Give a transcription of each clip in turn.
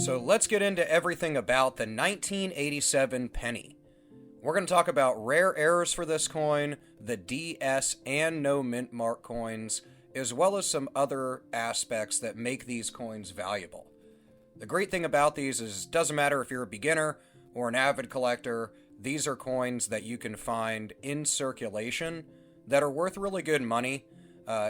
So let's get into everything about the 1987 penny. We're going to talk about rare errors for this coin, the DS and no mint mark coins, as well as some other aspects that make these coins valuable. The great thing about these is it doesn't matter if you're a beginner or an avid collector, these are coins that you can find in circulation that are worth really good money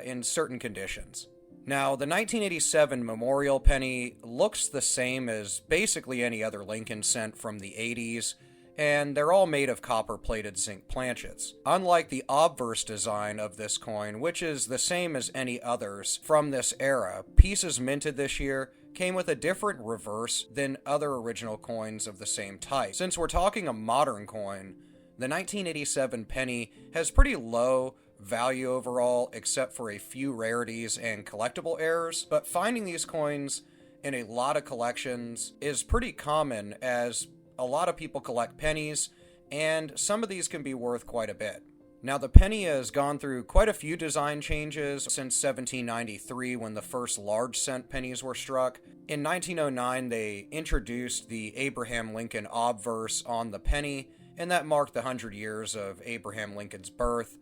in certain conditions. Now, the 1987 Memorial penny looks the same as basically any other Lincoln cent from the 80s, and they're all made of copper-plated zinc planchets. Unlike the obverse design of this coin, which is the same as any others from this era, pieces minted this year came with a different reverse than other original coins of the same type. Since we're talking a modern coin, the 1987 penny has pretty low value overall, except for a few rarities and collectible errors, but finding these coins in a lot of collections is pretty common, as a lot of people collect pennies, and some of these can be worth quite a bit. Now, the penny has gone through quite a few design changes since 1793, when the first large cent pennies were struck. In 1909, they introduced the Abraham Lincoln obverse on the penny, and that marked the 100 years of Abraham Lincoln's birth.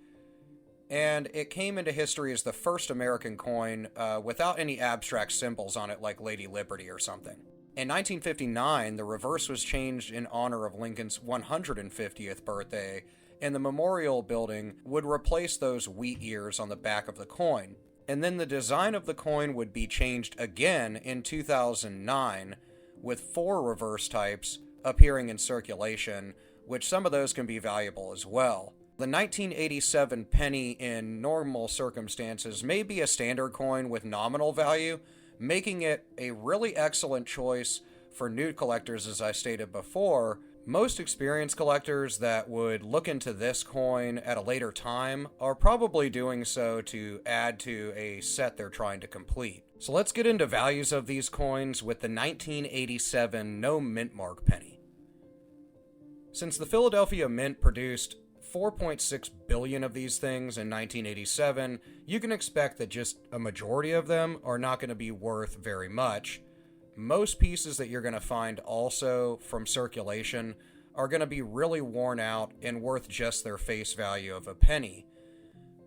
And it came into history as the first American coin without any abstract symbols on it like Lady Liberty or something. In 1959, the reverse was changed in honor of Lincoln's 150th birthday, and the memorial building would replace those wheat ears on the back of the coin. And then the design of the coin would be changed again in 2009, with 4 reverse types appearing in circulation, which some of those can be valuable as well. The 1987 penny in normal circumstances may be a standard coin with nominal value, making it a really excellent choice for new collectors, as I stated before. Most experienced collectors that would look into this coin at a later time are probably doing so to add to a set they're trying to complete. So let's get into values of these coins with the 1987 no mint mark penny. Since the Philadelphia Mint produced 4.6 billion of these things in 1987, you can expect that just a majority of them are not going to be worth very much. Most pieces that you're going to find also from circulation are going to be really worn out and worth just their face value of a penny.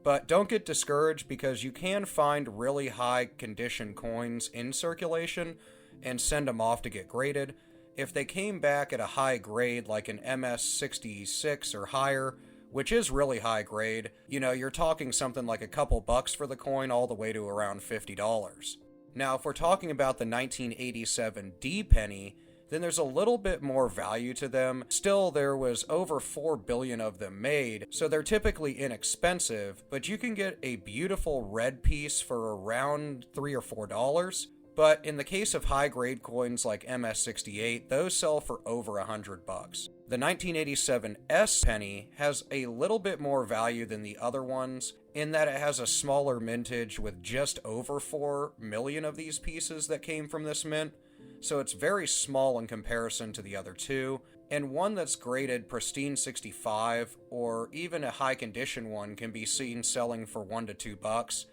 But don't get discouraged, because you can find really high condition coins in circulation and send them off to get graded. If they came back at a high grade like an MS66 or higher, which is really high grade, you're talking something like a couple bucks for the coin all the way to around $50. Now, if we're talking about the 1987 D penny, then there's a little bit more value to them. Still, there was over 4 billion of them made, so they're typically inexpensive, but you can get a beautiful red piece for around $3 or $4. But in the case of high-grade coins like MS68, those sell for over $100. The 1987 S penny has a little bit more value than the other ones, in that it has a smaller mintage with just over 4 million of these pieces that came from this mint, so it's very small in comparison to the other two, and one that's graded pristine 65, or even a high-condition one, can be seen selling for $1 to $2,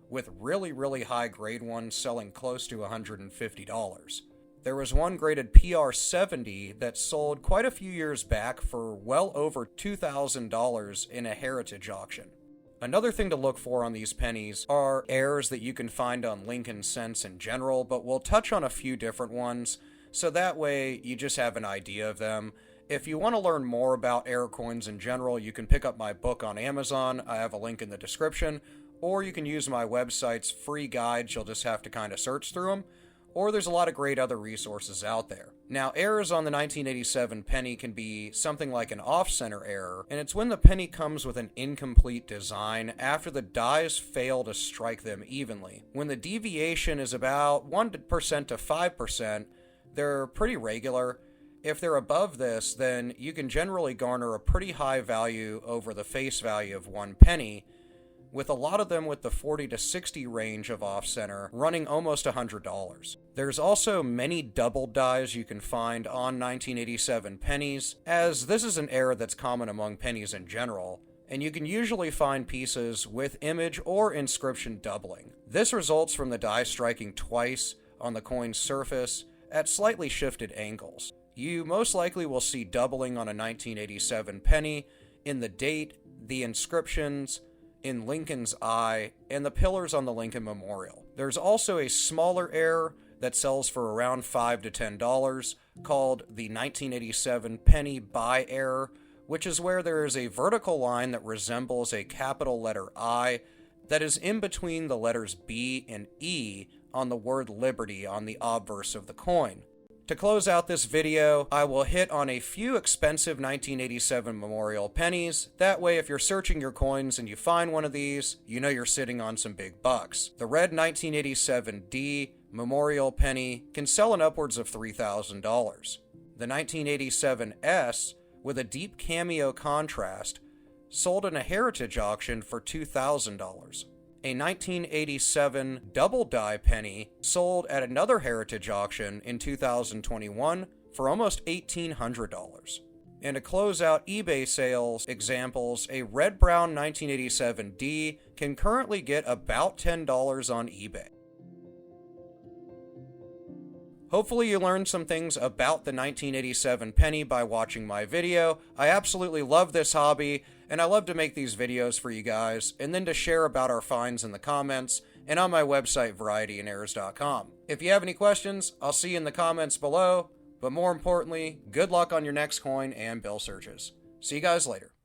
with really high grade ones selling close to $150. There was one graded PR70 that sold quite a few years back for well over $2,000 in a heritage auction. Another thing to look for on these pennies are errors that you can find on Lincoln cents in general, but we'll touch on a few different ones, so that way you just have an idea of them. If you want to learn more about error coins in general, you can pick up my book on Amazon. I have a link in the description. Or you can use my website's free guides. You'll just have to kind of search through them. Or there's a lot of great other resources out there. Now, errors on the 1987 penny can be something like an off-center error, and it's when the penny comes with an incomplete design after the dies fail to strike them evenly. When the deviation is about 1% to 5%, they're pretty regular. If they're above this, then you can generally garner a pretty high value over the face value of one penny, with a lot of them with the 40 to 60 range of off-center running almost $100. There's also many double dies you can find on 1987 pennies, as this is an error that's common among pennies in general, and you can usually find pieces with image or inscription doubling. This results from the die striking twice on the coin's surface at slightly shifted angles. You most likely will see doubling on a 1987 penny in the date, the inscriptions, in Lincoln's eye, and the pillars on the Lincoln Memorial. There's also a smaller error that sells for around $5 to $10 called the 1987 penny by error, which is where there is a vertical line that resembles a capital letter I that is in between the letters B and E on the word liberty on the obverse of the coin. To close out this video, I will hit on a few expensive 1987 memorial pennies. That way, if you're searching your coins and you find one of these, you know you're sitting on some big bucks. The red 1987D memorial penny can sell in upwards of $3,000. The 1987S, with a deep cameo contrast, sold in a heritage auction for $2,000. A 1987 double die penny sold at another heritage auction in 2021 for almost $1,800. And to close out eBay sales examples, a red-brown 1987D can currently get about $10 on eBay. Hopefully you learned some things about the 1987 penny by watching my video. I absolutely love this hobby, and I love to make these videos for you guys, and then to share about our finds in the comments, and on my website, varietyandairs.com. If you have any questions, I'll see you in the comments below, but more importantly, good luck on your next coin and bill searches. See you guys later.